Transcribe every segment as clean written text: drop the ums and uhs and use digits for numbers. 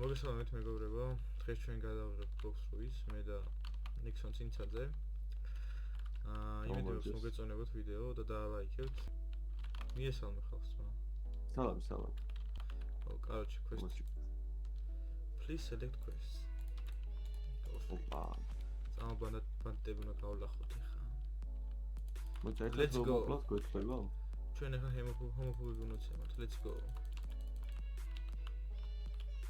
მოგესალმებით მეგობრებო, დღეს ჩვენ გადავიღებთ ბოქს რუის, მე და ნიქსონ ცინცაძე. იმედია რომ მოგეწონებათ ვიდეო და დაალაიქებთ. მიესალმე ხალხს. Salam. Короче, quest. Please select quest. Opa. ბანდები უნდა გავлахოთ ხა. Let's go. Quest-ება? ჩვენ ახლა ჰომოფობები უნდა ვცემოთ. Let's go.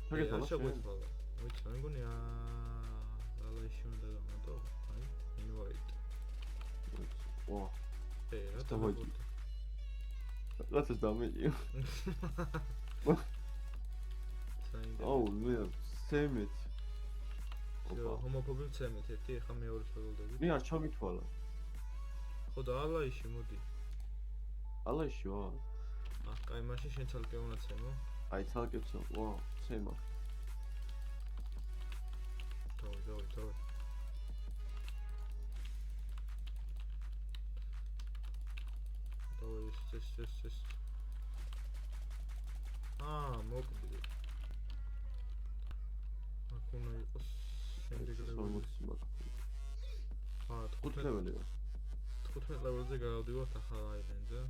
შეგეძლო. ვიცი, მე მგონი ალაიში უნდა გამოდო. აი, invite. ვა. რა დავაი. Let's damage you. Oh, man, same it. ჰომოფობი ვცემეთ ერთი, ახლა მეორე შევლდები. მე არ ჩამითვალა. ხო და ალაიში მოდი. ალაიში ვა. კაი, მაშინ შენ ცალკე უნდა ცემო. აი, ცალკე ვცემ. ვა, ცემა. დავი. ეს. მოკლდი. აქ უნდა იყოს შემდეგ ლეველი. 15 ლეველია. 15 ლეველზე გავდივართ ახალ აილენდზე.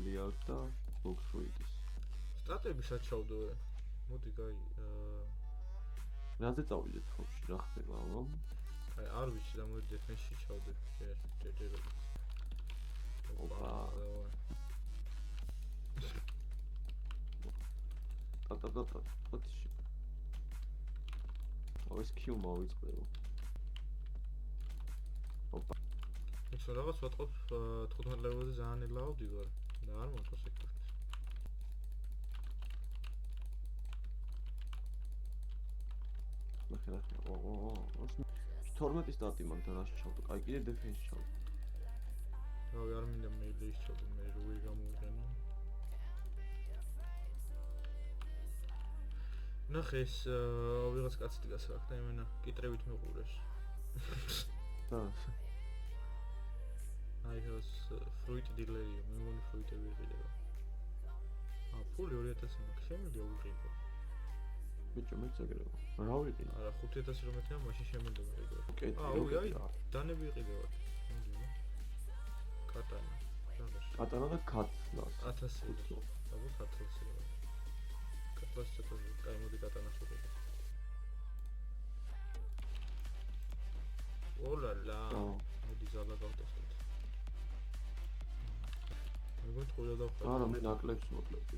ლიალ და ბოქსრუიდის. სტატები საჩავდოე. მოდი გაი რაზე წავიდეთ ხომში, რა ხდება, აბა? აი, არ ვიცი და მოდი დეფენსში ჩავდე. ჯერჯერობით. ოპა. ტატატატა. ოტში. ეს Q მოვიწყდება. ოპა. ეს რაღაც ვატყობ 15 ლეველზე ძალიან ელაო დივარ და არ მოხდა სექტორი. ნახე. 12 სტატი მაქვს და რას ჩავდო? აი კიდე დეფენსში ჩავდო. რავი, არ მინდა მე ის ჩავდო, მე როი გამოვიყენო. ნახე ეს ვიღაც კაცი დგას აქ და იმენა კიტრებით მეყურეს. და აი ეს ფრუიტ დილერია, მე მგონი ფრუიტები ვიყიდება. ფული 2000 მაქვს, შემიძლია ვიყიდო. ბიჭო, მე წაგერევა. რა ვიყიდო? არა, 5000 რომ მეთქვა, მაშინ შემიძლია ვიყიდო. აი, დანები ვიყიდებათ. მოდი. კატანა. კატანა და კატლას. 1000. აბა 1000. კატლას ჩატოვე, კაი მოდი კატანას ვიყიდო. ოლალა. მოდი ზალა გავტესტოთ. მეგონი თქო დავხარ. არა, მე ნაკლებს მოკლები.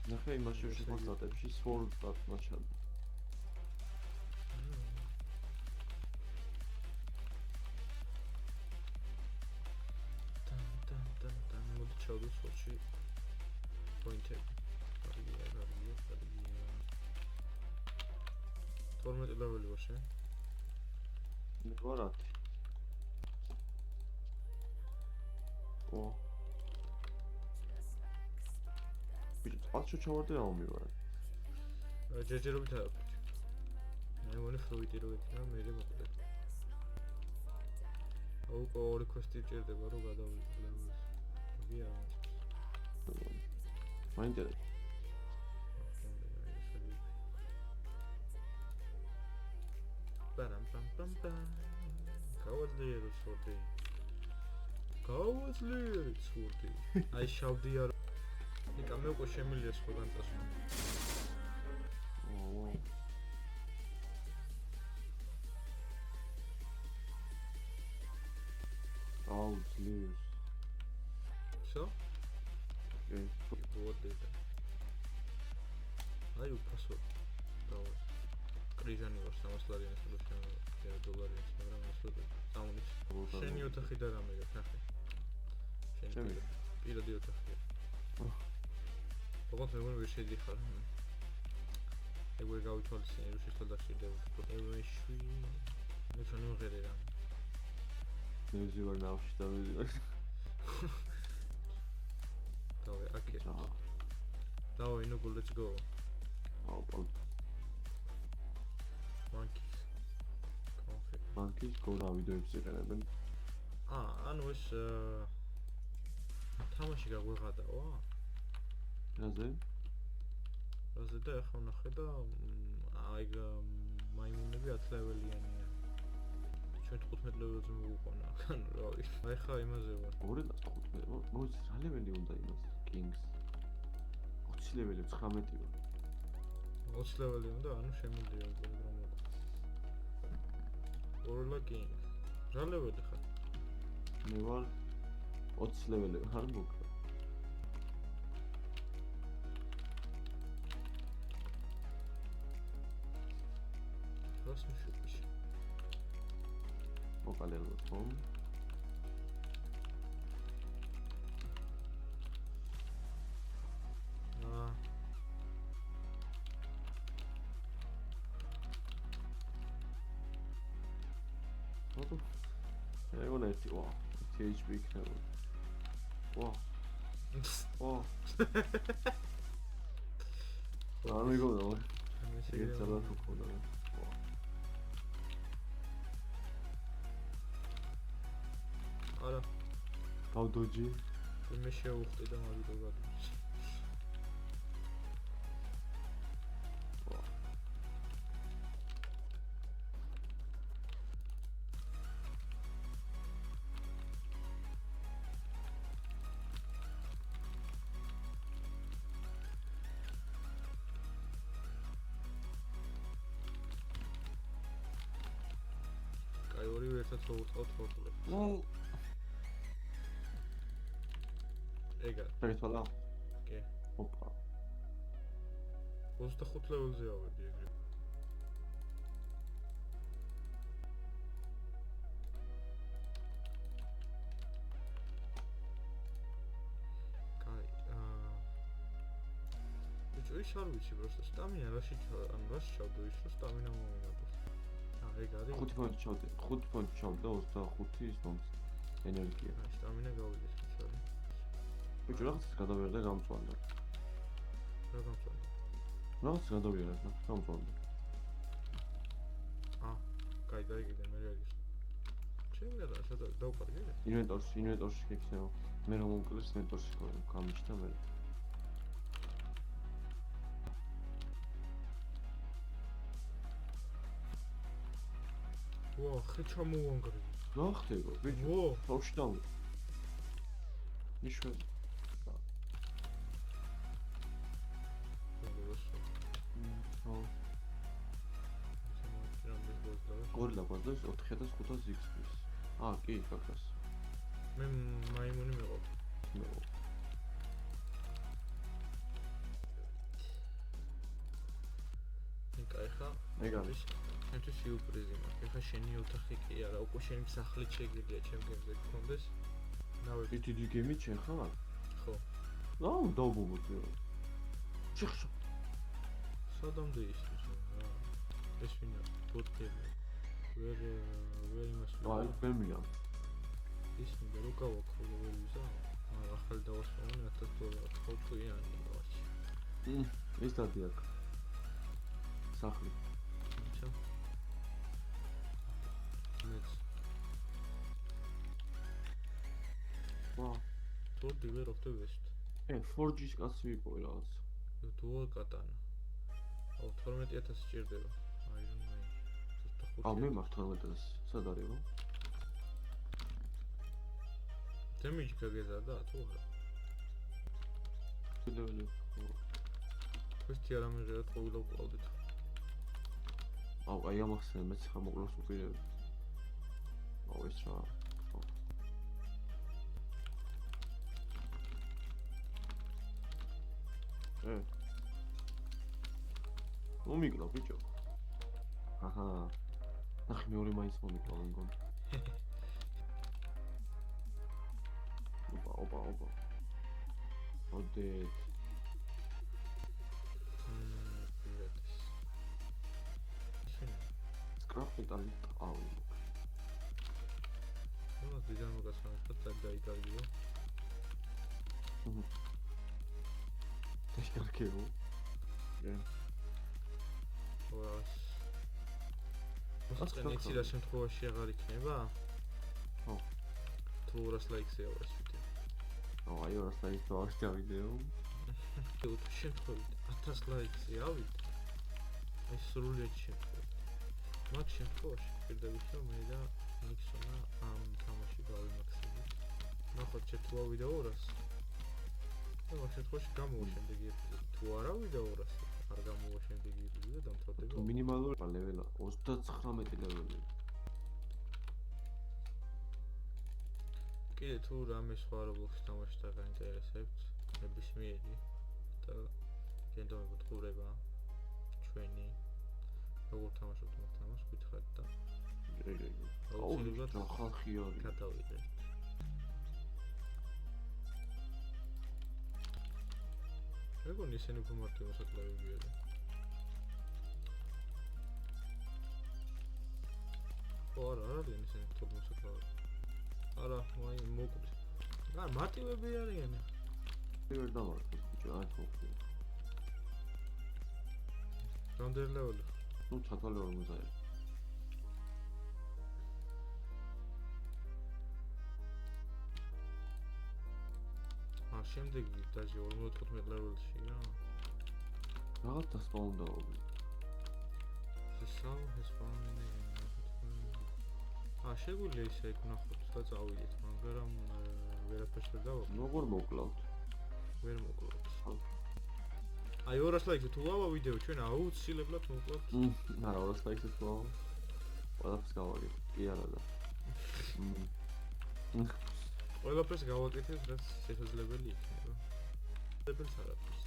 ნახე იმაში შეხვდები, სვორდ დათმაშად. და მოდი ჩავდო სოჩი პოინტები. კარგია. 12 ლეველი ვარ შენ. მე ვარ 10. ო. ბიჭო, წაჩო ჩავარდე რა მომივარ. ჯერჯერობით არ აქვს. მე მგონი ფრუიტი რო ეკინა, მე მოკლედ. აუ, ორი კვესტი ჭირდება რომ გადავიდე ლეველს. გია. მაინტერესებს. პამ. გავაძლიერო სურდი. აი შავდია. იკა მე უკვე შემიძლია სხვაგან წასვლა. აუ, ძლიერს. Всё? ოკეი. Вот это. აი უფასო. დავай. კრიჟანი ვარ 300 ლარიანს და შენ $1, მაგრამ ასე წამონის. შენი ოთახი და რამე გაქვს ნახე. შენი პირადი ოთახია. ოღონდ მე ვერ შედიხარ. ეგ გავითვალისწინე რომ შეშთო დაშიდება. ევეში. მე ჩონი ვღერე რა. მე ვარ ნავში და ვარ. დავე აკე. დავე ნუ let's go. ოპა. Monkeys გორა ვიდეოებს იყენებენ. ანუ ეს თამაში გაგვეღადაო? რაზე? რაზე და ახლა ვნახე და აი მაიმუნები 10 ლეველიანია. ჩვენ 15 ლეველზე მოვუყვანა. ანუ რა ვიცი. აი ხა იმაზე ვარ. 215. მოიცი რა ლეველი უნდა იმას Kings? 20 ლეველი 19 ვარ. 20 ლეველი უნდა, ანუ შემიძლია უკვე რომ მოყვა. ორლა King. რა ლეველი ხარ? მე ვარ 20 ლეველი ვარ მოკლა. რას მშვიდში? მოკალელო თომ. ოდო. ეგონა ერთი ვა. THP იქნება. ვა. ვა. რა მიგონა? ეგეც არა თუ ხოდა. არა. გავდოჯი. მე შევხვდი და მაგიტო გადმოჩი. კაი ორივე ერთად ვუწყავთ ფოტოებს. ნუ ეგა. დაიწყალა? კი. ოპა. 25 ლეველზე ავედი ეგრე. კაი, ბიჭო, ის არ ვიცი просто სტამინა რაში ანუ რაში ჩავდო ის რომ სტამინა მომენადოს. ეგ არის. 5 პონტი ჩავდე 25 ის მომს ენერგია. სტამინა გავიდეს ბიჭო. ბიჭო რაღაც გადავერდა გამწვანდა. რა გამწვანდა? რაღაც გადავერდა და გამწვანდა. კაი დაიგე მე რეაგირ. შეიძლება და სადაც დავყარგე? ინვენტორში ქექცეო. მე რომ მომკლეს ინვენტორში გამიჩნდა მე. ვა, ხე ჩამოვანგრე. რა ხდება, ბიჭო? ვა, თავში დავი. იშვე. გორილა გვაქვს 4500 XP-ს. კი, კაკას. მე მაიმუნი მეყო. კაი ხა. ეგ არის. ჩემთვის სიურპრიზი მაქვს. ეხლა შენი ოთახი კი არა, უკვე შენი სახლი შეგიძლია ჩემ გემზე გქონდეს. ნავები დიდი გემი შენ ხარ? ხო. დავბობოდი. შეხშო. სადამდე ისწრებს რა. ეს ვინა ბოტები. ვერ იმას აი, ბემია. ის მე რო გავაქრო ვიზა. ახალი დავასწავლე $1000 ხოთიანი ვაჩი. ეს დადიაკ. სახლი. ჩა. მეც. ვა. თუ დივერ ოქტოვესტ. Forge-ის კაცი ვიპოვე რაღაც. დუალ კატანა. 12000 სჭირდება. Iron Man. მე მაქვს 12000. სად არის რა? დემიჯი გაგეზარდა თუ არა? ლეველი. ეს თიარა მიღერა ყოველ უყავდით. აი ამახსენე მეც ხა მოკლოს უყირები. ეს რა. მომიკლო ბიჭო. აჰა. ნახე მეორე მაინც მომიკლო მგონი. ოპა. ოდეთ. სკრაპ მეტალი ყავი. რა დიზაინ მოგასწავლეთ და დაიკარგიო. დაიკარგიო. ეს რა შემთხვევაში აღარ იქნება? ხო. თუ 200 ლაიქს ეავას ვიდეო. აი 200 ლაიქს დავაშჯა ვიდეო. შემთხვევით 1000 ლაიქზე ავიდე, აი სრულიად შემთხვევით. მაგ შემთხვევაში გვპირდებით რომ მე და ნიქსონა ამ თამაში გავიმაქსიმოთ. ნახოთ შე თუ ავიდა 200. და მაგ შემთხვევაში გამოვა შემდეგი ეპიზოდი. თუ არ ავიდა 200, არ გამოვა შემდეგი ეპიზოდი და დამთავრდება. მინიმალური ლეველა 39 ლეველი. კიდე თუ რამე სხვა Roblox თამაში და გაინტერესებთ, ნებისმიერი და გენდომებოდ ყურება ჩვენი როგორ თამაშობთ მაგ თამაშს გითხარით და აუცილებლად ხალხი არის. გადავიდეთ. მეგონი ისინი უფრო მარტივ მოსაკლებები არიან. ხო არა არიან ისინი უფრო მოსაკლებები. არა, მაი მოკლე. არა, მარტივები არიან. ვერ დავარქვა ბიჭო, არ მოხდა. რამდენი ლეველი? ნუ ჩათვალე 50. შემდეგი დაჟე 45 ლეველში რა. რაღაც დასპაუნდაობი. სამ ჰესპაუნინე. შეგვიძლია ისე იქ ვნახოთ და წავიდეთ, მაგრამ ვერაფერს ვერ დავაყენებ. როგორ მოკლავთ? ვერ მოკლავთ. აი 200 ლაიქზე თუ ავა ვიდეო ჩვენ აუცილებლად მოკლავთ. არა 200 ლაიქზე თუ ავა. ყველაფერს გავაგებ. კი არა და. ყველაფერს გავაკეთეთ, რაც შესაძლებელი იქნება. დებელს არაფერს.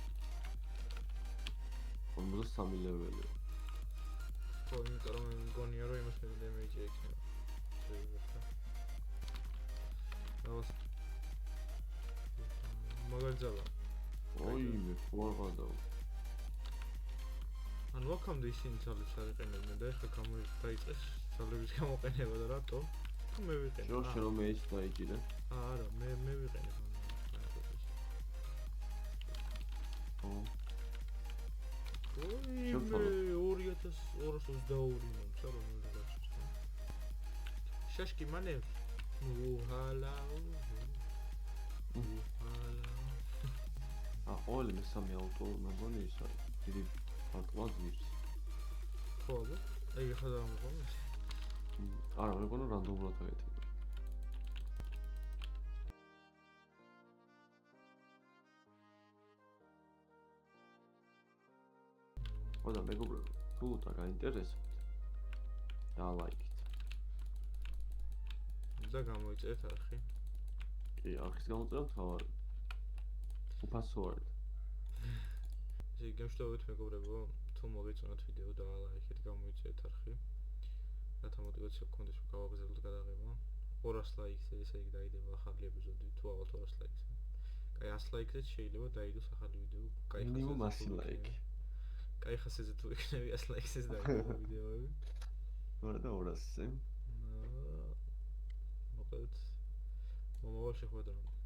53 ლეველი. ხო, იმიტომ რომ მგონია რომ იმას მე დემეიჯი ექნება. მაგარძალა. ოი მე ვაღადავ. ანუ აქამდე ისინი ძალებს არ იყენებდნენ და ეხლა დაიწყეს ძალების გამოყენება და რატო? თუ მე ვიყენებ. შენ რომ ეს დაიჭირე? არა, მე ვიყენებ ამ. ო. ოი მე 2222 მომცა რომელიც გაჩვენე. შაშკი მანევრი. უჰალა. ყოველი მესამე ავტო მეგონი ის არის. დიდი პარტყვა ძირს. ხო, აი ხა დამოყოლე. არა, მეგონა რანდომულად აეთება. ხოდა მეგობრებო, თუ გაინტერესებთ და ლაიქით. და გამოიწერეთ არხი. კი, არხის გამოწერა თავარი. უფასო არის. ესე გემშვიდობებით მეგობრებო, თუ მოგეწონათ ვიდეო და ლაიქით გამოიწერეთ არხი. რათა мотивация გქონდეს რომ გავაგრძელოთ გადაღება. 200 ლაიქზე ესე იგი დაიდება ახალი ეპიზოდი, თუ ავალთ 200 ლაიქზე. კაი 100 ლაიქზეც შეიძლება დაიდოს ახალი ვიდეო. კაი მინიმუმ 100 ლაიქი. კაი ხასიათზე თუ იქნება 100 ლაიქზეც დაიდება ვიდეოები. არა და 200-ზე. მოკლედ მომავალ შეხვედრამდე.